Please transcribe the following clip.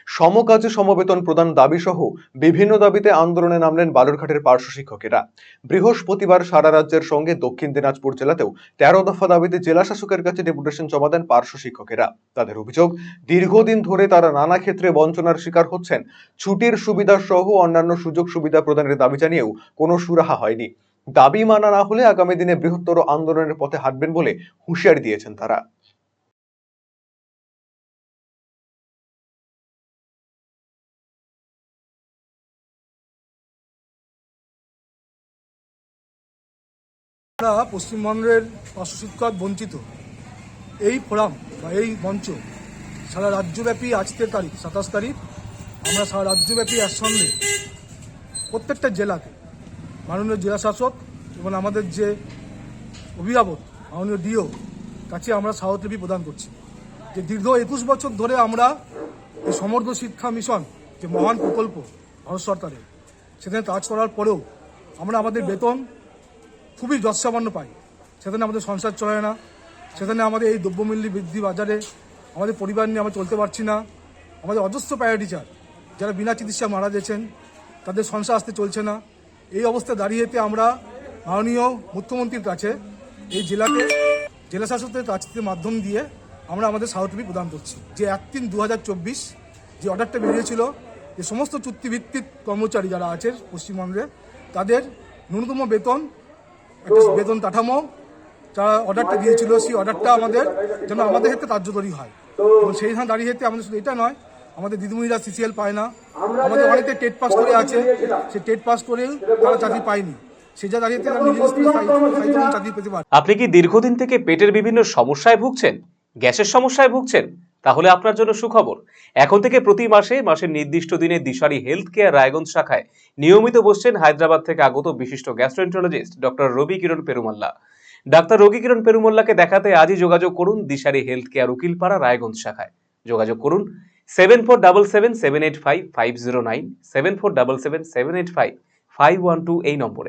সমকাজে সমবেতন প্রদান দাবি সহ বিভিন্ন দাবিতে আন্দোলনে নামলেন বালুরঘাটের পার্শ্ব শিক্ষকেরা। বৃহস্পতিবার সারা রাজ্যের সঙ্গে দক্ষিণ দিনাজপুর জেলাতেও ১৩ দফা দাবিতে জেলা শাসকের কাছে ডেপুটেশন জমা দেন পার্শ্ব শিক্ষকেরা। তাদের অভিযোগ, দীর্ঘদিন ধরে তারা নানা ক্ষেত্রে বঞ্চনার শিকার হচ্ছেন। ছুটির সুবিধা সহ অন্যান্য সুযোগ সুবিধা প্রদানের দাবি জানিয়েও কোনো সুরাহা হয়নি। দাবি মানা না হলে আগামী দিনে বৃহত্তর আন্দোলনের পথে হাঁটবেন বলে হুঁশিয়ারি দিয়েছেন তারা। আমরা পশ্চিমবঙ্গের পার্শ্ব শিক্ষক বঞ্চিত এই ফোরাম বা এই মঞ্চ সারা রাজ্যব্যাপী আজকের তারিখ ২৭ তারিখ আমরা সারা রাজ্যব্যাপী একসঙ্গে প্রত্যেকটা জেলাতে মাননীয় জেলা শাসক এবং আমাদের যে অভিভাবক মাননীয় ডিও কাছে আমরা স্মারকলিপি প্রদান করছি যে দীর্ঘ ২১ বছর ধরে আমরা এই সমগ্র শিক্ষা মিশন যে মহান প্রকল্প ভারত সরকারের সেখানে কাজ করার পরেও আমরা আমাদের বেতন খুবই যৎসামান্য পাই। সেখানে আমাদের সংসার চলে না, সেখানে আমাদের এই দ্রব্যমূল্য বৃদ্ধি বাজারে আমাদের পরিবার নিয়ে আমরা চলতে পারছি না। আমাদের অজস্র প্যারাটিচার যারা বিনা চিকিৎসা মারা গেছেন, তাদের সংসার আসতে চলছে না। এই অবস্থায় দাঁড়িয়েতে আমরা মাননীয় মুখ্যমন্ত্রীর কাছে এই জেলা শাসকদের কাছে মাধ্যম দিয়ে আমরা আমাদের স্মারকলিপি প্রদান করছি যে ১/৩/২০২৪ যে অর্ডারটা বেরিয়েছিল যে সমস্ত চুক্তিভিত্তিক কর্মচারী যারা আছে পশ্চিমবঙ্গে তাদের ন্যূনতম বেতন কাঠামো যারা অর্ডারটা দিয়েছিল সেই অর্ডারটা আমাদের যেন আমাদের ক্ষেত্রে কার্যকরী হয়। এবং সেই ধান দাঁড়িয়ে আমাদের শুধু এটা নয়, আমাদের দিদিমণিরা সিসিএল পায় না, আমাদের অনেকে টেট পাস করে আছে, সে টেট পাস করেও তারা চাকরি পায়নি। সেটা দাঁড়িয়ে তারা নিজের চাকরি পেতে পারে। আপনি কি দীর্ঘদিন থেকে পেটের বিভিন্ন সমস্যায় ভুগছেন, গ্যাসের সমস্যায় ভুগছেন? তাহলে আপনার জন্য সুখবর। এখন থেকে প্রতি মাসের নির্দিষ্ট দিনে দিশারি হেলথ কেয়ার রায়গঞ্জ শাখায় নিয়মিত বসছেন হায়দ্রাবাদ থেকে আগত বিশিষ্ট গ্যাস্ট্রোএন্টারোলজিস্ট ডক্টর রবি কিরণ পেরুমাল্লা। ডাক্তার রবি কিরণ পেরুমাল্লাকে দেখাতে আজই যোগাযোগ করুন দিশারি হেলথ কেয়ার উকিলপাড়া রায়গঞ্জ শাখায়। যোগাযোগ করুন 7477785509, 7477785512 এই নম্বরে।